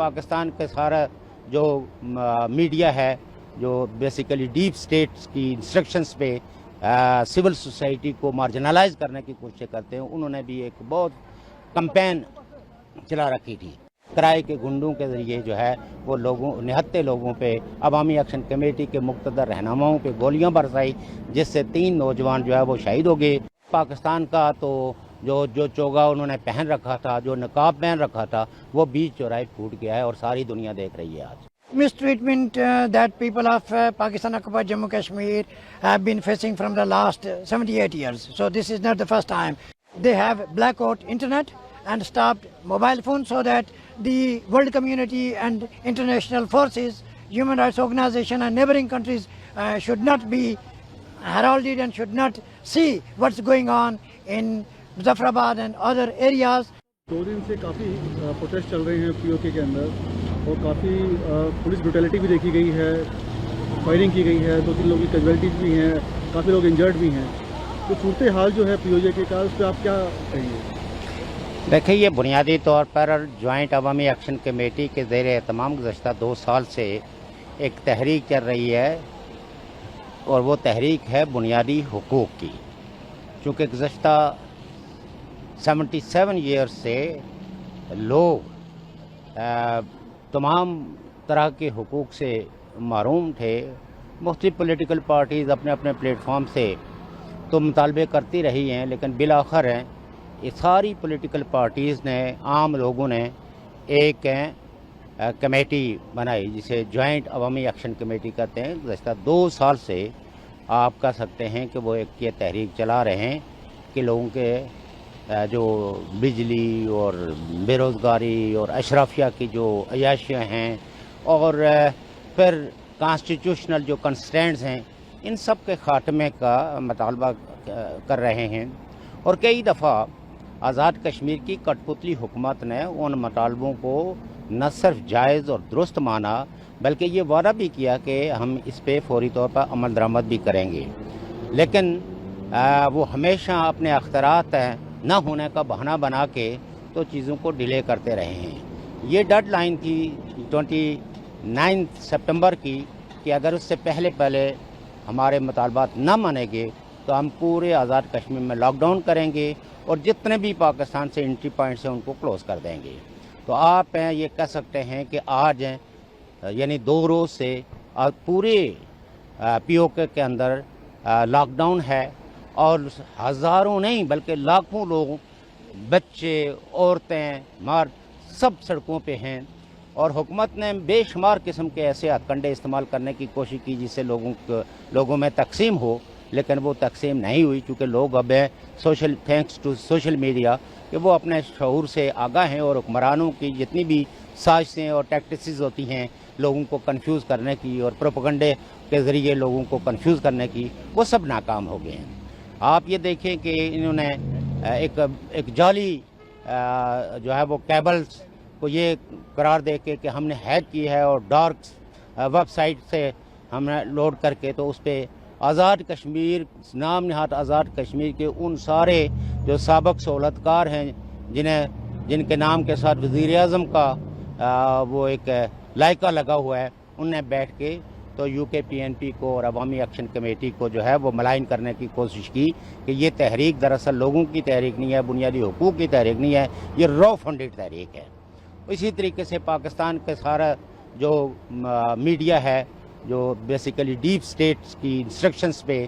पाकिस्तान का सारा जो मीडिया है, जो बेसिकली डीप स्टेट्स की इंस्ट्रक्शंस पे सिविल सोसाइटी को मार्जिनलाइज करने की कोशिश करते हैं, उन्होंने भी एक बहुत कैंपेन चला रखी थी। किराए के गुंडों के ज़रिए जो है वो लोगों निहत्ते लोगों पे अवामी एक्शन कमेटी के मुक़्तदर रहनुमाओं पे गोलियां बरसाई, जिससे 3 नौजवान जो है वो शहीद हो गए। पाकिस्तान का तो जो चोगा उन्होंने पहन रखा था, जो नकाब पहन रखा था, वो बीच चौराहे फूट गया है और सारी दुनिया देख रही है आज। Mistreatment that people of Pakistan occupied Jammu Kashmir have been facing from the last 78 years. So this is not the first time. They have blackout internet and stopped mobile phones so that the world community and international forces, human rights organizations and neighboring countries should not be heralded and should not see what's going on in Muzaffarabad and other areas. 2 दिन से काफ़ी protest चल रहे हैं PoK के अंदर और काफ़ी पुलिस ब्रुटैलिटी भी देखी गई है, फायरिंग की गई है, 2-3 लोगों की कैजुअलिटीज भी हैं, काफ़ी लोग इंजर्ड भी हैं। तो सूरत हाल जो है पीओके का, उस पर आप क्या कहेंगे? देखिए, ये बुनियादी तौर पर जॉइंट अवामी एक्शन कमेटी के ज़ेर एहतमाम गुज़श्ता 2 साल से एक तहरीक चल रही है और वो तहरीक है बुनियादी हुकूक़ की। चूँकि गुज़श्ता 77 ईयर्स से लोग तमाम तरह के हुकूक़ से महरूम थे। मुख्तलिफ पॉलिटिकल पार्टीज़ अपने अपने प्लेटफॉर्म से तो मुतालबे करती रही हैं, लेकिन बिलाखिर ये सारी पॉलिटिकल पार्टीज़ ने, आम लोगों ने एक कमेटी बनाई जिसे जॉइंट अवामी एक्शन कमेटी कहते हैं। गुज़श्ता 2 साल से आप कह सकते हैं कि वो एक ये तहरीक चला रहे हैं कि लोगों के जो बिजली और बेरोज़गारी और अशराफिया की जो अयाशियाँ हैं और फिर कॉन्स्टिट्यूशनल जो कंस्ट्रेंट्स हैं, इन सब के ख़ात्मे का मुतालबा कर रहे हैं। और कई दफ़ा आज़ाद कश्मीर की कठपुतली हुकूमत ने उन मुतालबों को न सिर्फ जायज़ और दुरुस्त माना, बल्कि ये वादा भी किया कि हम इस पे फौरी तौर पर अमल दरामद भी करेंगे, लेकिन वो हमेशा अपने अख्तियारात न होने का बहाना बना के तो चीज़ों को डिले करते रहे हैं। ये डेडलाइन थी 29 सितंबर की कि अगर उससे पहले हमारे मुतालबात न मानेंगे तो हम पूरे आज़ाद कश्मीर में लॉकडाउन करेंगे और जितने भी पाकिस्तान से एंट्री पॉइंट्स हैं उनको क्लोज़ कर देंगे। तो आप ये कह सकते हैं कि आज यानी 2 रोज़ से पूरे पीओके के अंदर लॉकडाउन है और हज़ारों नहीं बल्कि लाखों लोग, बच्चे, औरतें, मर्द सब सड़कों पे हैं। और हुकूमत ने बेशुमार किस्म के ऐसे हथकंडे इस्तेमाल करने की कोशिश की जिससे लोगों में तकसीम हो, लेकिन वो तकसीम नहीं हुई, क्योंकि लोग अब थैंक्स टू सोशल मीडिया कि वो अपने शऊर से आगाह हैं और हुक्मरानों की जितनी भी साजिशें और टैक्टिक्स होती हैं लोगों को कंफ्यूज करने की और प्रोपेगेंडे के ज़रिए लोगों को कंफ्यूज करने की, वो सब नाकाम हो गए हैं। आप ये देखें कि इन्होंने एक जाली जो है वो केबल्स को ये करार दे के कि हमने हैक की है और डार्क वेबसाइट से हमने लोड करके तो उस पर आज़ाद कश्मीर नाम नहात आज़ाद कश्मीर के उन सारे जो साबिक सहूलतकार हैं जिनके नाम के साथ वज़ीर आज़म का वो एक लायका लगा हुआ है, उनने बैठ के तो UKPNP को और अवामी एक्शन कमेटी को जो है वो मलाइन करने की कोशिश की कि ये तहरीक दरअसल लोगों की तहरीक नहीं है, बुनियादी हुकूक की तहरीक नहीं है, ये रॉ फंडेड तहरीक है। इसी तरीके से पाकिस्तान के सारा जो मीडिया है, जो बेसिकली डीप स्टेट्स की इंस्ट्रक्शंस पे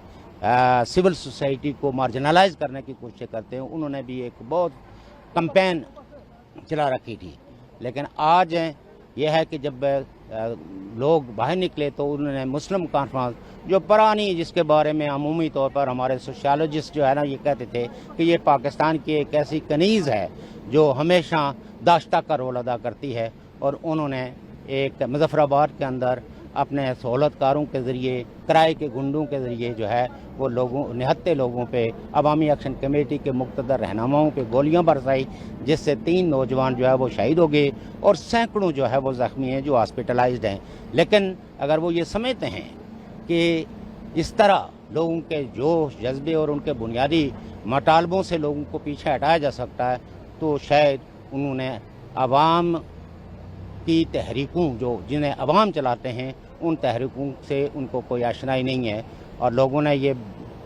सिविल सोसाइटी को मार्जिनलाइज करने की कोशिश करते हैं, उन्होंने भी एक बहुत कैंपेन चला रखी थी। लेकिन आज यह है कि जब लोग बाहर निकले तो उन्होंने मुस्लिम कॉन्फ्रेंस जो पुरानी, जिसके बारे में अमूमी तौर पर हमारे सोशियोलॉजिस्ट जो है ना ये कहते थे कि ये पाकिस्तान की एक ऐसी कनीज़ है जो हमेशा दाश्ता का रोल अदा करती है, और उन्होंने एक मुजफ्फराबाद के अंदर अपने सहूलतकारों के ज़रिए, किराए के गुंडों के ज़रिए जो है वो निहत्ते लोगों पे अवामी एक्शन कमेटी के मुक़्तदर रहनुमाओं पे गोलियां बरसाई, जिससे 3 नौजवान जो है वो शहीद हो गए और सैकड़ों जो है वो ज़ख्मी हैं जो हॉस्पिटलाइज्ड हैं। लेकिन अगर वो ये समझते हैं कि इस तरह लोगों के जोश जज्बे और उनके बुनियादी मतालबों से लोगों को पीछे हटाया जा सकता है, तो शायद उन्होंने आवाम की तहरीकों जो जिन्हें अवाम चलाते हैं उन तहरीकों से उनको कोई आशनाई नहीं है, और लोगों ने ये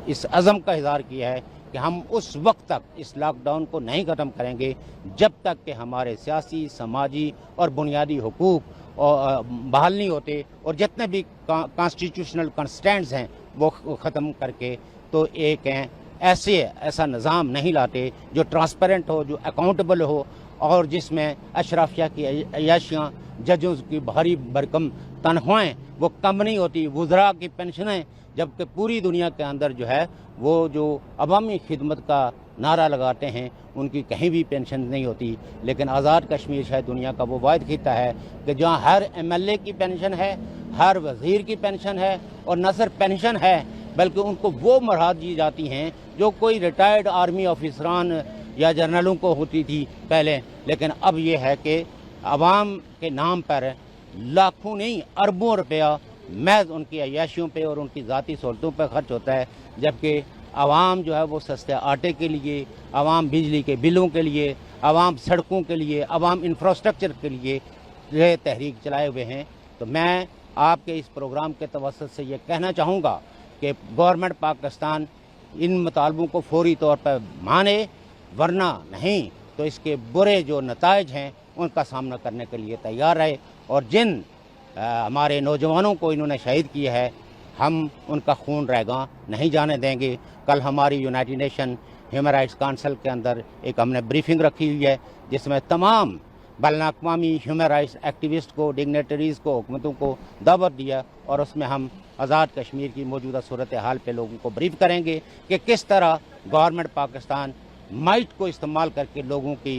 इस अज़म का इज़हार किया है कि हम उस वक्त तक इस लॉकडाउन को नहीं ख़त्म करेंगे जब तक कि हमारे सियासी, समाजी और बुनियादी हुकूक बहाल नहीं होते, और जितने भी कॉन्स्टिट्यूशनल कंस्टेंट्स हैं वो ख़त्म करके तो एक ऐसा निज़ाम नहीं लाते जो ट्रांसपेरेंट हो, जो अकाउंटेबल हो, और जिसमें अशराफिया की अयाशियाँ, जजों की भारी भरकम तनख्वाहें वो कम नहीं होती, वुज़रा की पेंशनें, जबकि पूरी दुनिया के अंदर जो है वो जो अवामी खिदमत का नारा लगाते हैं उनकी कहीं भी पेंशन नहीं होती। लेकिन आज़ाद कश्मीर शायद दुनिया का वो वाहिद खिता है कि जहाँ हर MLA की पेंशन है, हर वज़ीर की पेंशन है, और न सिर्फ पेंशन है बल्कि उनको वो मराहत दी जाती हैं जो कोई रिटायर्ड आर्मी ऑफिसरान या जर्नलों को होती थी पहले। लेकिन अब ये है कि आवाम के नाम पर लाखों नहीं अरबों रुपया महज उनकी अय्याशियों पे और उनकी ज़ाती सहूलतों पर खर्च होता है, जबकि आवाम जो है वो सस्ते आटे के लिए, आवाम बिजली के बिलों के लिए, आवाम सड़कों के लिए, आवाम इंफ्रास्ट्रक्चर के लिए ये तहरीक चलाए हुए हैं। तो मैं आपके इस प्रोग्राम के तवस्सुत से ये कहना चाहूँगा कि गवर्नमेंट पाकिस्तान इन मुतालबों को फौरी तौर पर माने, वरना नहीं तो इसके बुरे जो नताइज हैं उनका सामना करने के लिए तैयार रहे। और जिन हमारे नौजवानों को इन्होंने शहीद किया है, हम उनका खून रहेगा नहीं जाने देंगे। कल हमारी United nation human rights council के अंदर एक हमने ब्रीफिंग रखी हुई है जिसमें तमाम बैनुल-अक़वामी ह्यूमन राइट्स एक्टिविस्ट को, डिग्नेटरीज़ को, हुकूमतों को दावत दिया, और उसमें हम आज़ाद कश्मीर की मौजूदा सूरत हाल पे लोगों को ब्रीफ करेंगे कि किस तरह गवर्नमेंट पाकिस्तान माइट को इस्तेमाल करके लोगों की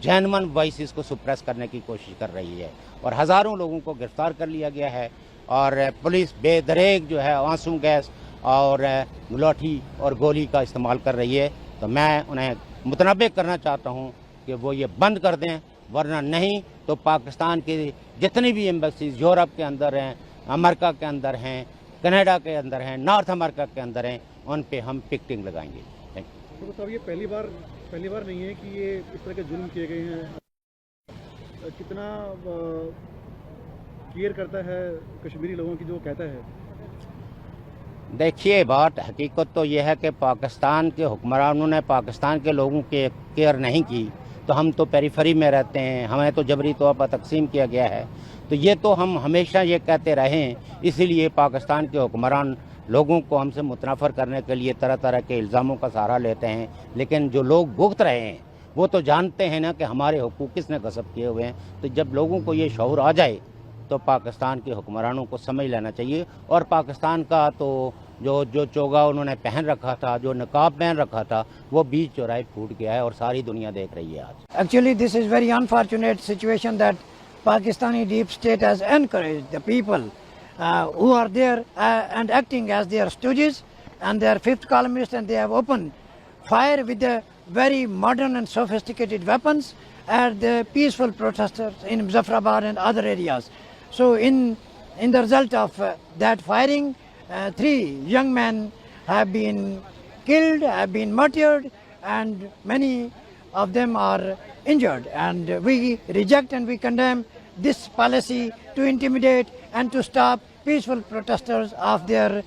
जेन्युइन वॉइसेस को सुप्रेस करने की कोशिश कर रही है, और हज़ारों लोगों को गिरफ्तार कर लिया गया है, और पुलिस बेदरेग जो है आंसू गैस और लाठी और गोली का इस्तेमाल कर रही है। तो मैं उन्हें मुतनब्बे करना चाहता हूँ कि वो ये बंद कर दें, वरना नहीं तो पाकिस्तान की जितनी भी एम्बेसीज यूरोप के अंदर हैं, अमेरिका के अंदर हैं, कनाडा के अंदर हैं, नॉर्थ अमेरिका के अंदर हैं, उन पे हम पिकटिंग लगाएंगे। Thank you. तो साहब ये पहली बार नहीं है कि ये इस तरह के जुल्म किए गए हैं। कितना केयर करता है कश्मीरी लोगों की जो कहता है? देखिए, बात हकीकत तो यह है कि पाकिस्तान के हुक्मरानों ने पाकिस्तान के लोगों की केयर नहीं की, तो हम तो पेरीफरी में रहते हैं, हमें तो जबरी तौर पर तकसीम किया गया है। तो ये तो हम हमेशा ये कहते रहे हैं, इसीलिए पाकिस्तान के हुक्मरान लोगों को हमसे मुतनफ़र करने के लिए तरह तरह के इल्ज़ामों का सहारा लेते हैं। लेकिन जो लोग भुगत रहे हैं वो तो जानते हैं ना कि हमारे हुकूक किसने गसब किए हुए हैं। तो जब लोगों को ये शऊर आ जाए तो पाकिस्तान के हुक्मरानों को समझ लेना चाहिए। और पाकिस्तान का तो जो चोगा उन्होंने पहन रखा था, जो नकाब पहन रखा था, वो बीच चौराहे फूट गया है और सारी दुनिया देख रही है आज। Actually, this is very unfortunate situation that Pakistani deep state has encouraged the people who are there and acting as their stooges and their fifth columnists, and they have opened fire with the very modern and sophisticated weapons at the peaceful protesters in Muzaffarabad and other areas. So in the result of that firing, 3 young men have been killed, have been murdered, and many of them are injured. And we reject and we condemn this policy to intimidate and to stop peaceful protesters of their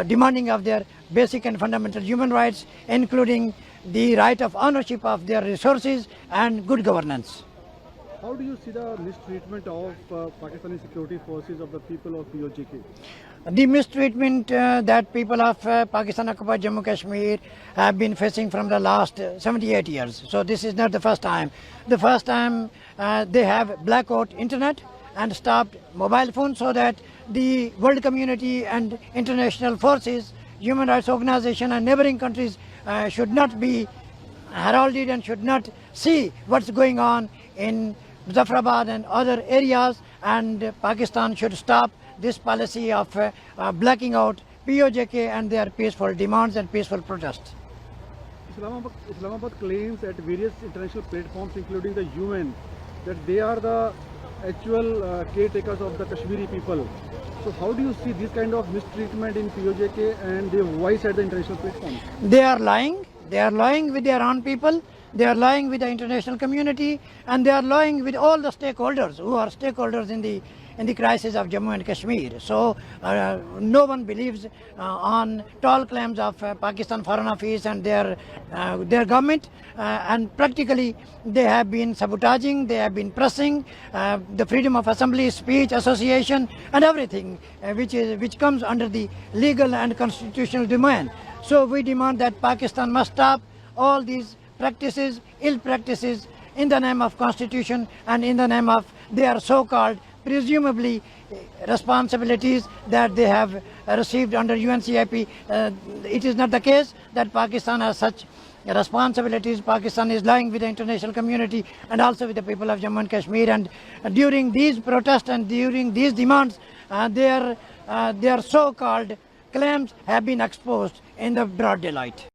demanding of their basic and fundamental human rights, including the right of ownership of their resources and good governance. How do you see the mistreatment of Pakistani security forces of the people of POJK? The mistreatment that people of Pakistan occupied Jammu Kashmir have been facing from the last 78 years. So this is not the first time. The first time they have blackout internet and stopped mobile phones so that the world community and international forces, human rights organizations and neighboring countries should not be heralded and should not see what's going on in Muzaffarabad and other areas, and Pakistan should stop this policy of blacking out POJK and their peaceful demands and peaceful protests. Islamabad claims at various international platforms, including the UN, that they are the actual caretakers of the Kashmiri people. So how do you see this kind of mistreatment in POJK and their voice at the international platform? They are lying. They are lying with their own people. they are lying with the international community, and they are lying with all the stakeholders who are stakeholders in the crisis of Jammu and Kashmir. So no one believes on tall claims of Pakistan Foreign Office and their government, and practically they have been sabotaging, they have been pressing the freedom of assembly, speech, association, and everything which comes under the legal and constitutional domain. So we demand that Pakistan must stop all these practices, ill practices, in the name of constitution and in the name of their so-called presumably responsibilities that they have received under UNCIP. It is not the case that Pakistan has such responsibilities. Pakistan is lying with the international community and also with the people of Jammu and Kashmir, and during these protests and during these demands, their so-called claims have been exposed in the broad daylight.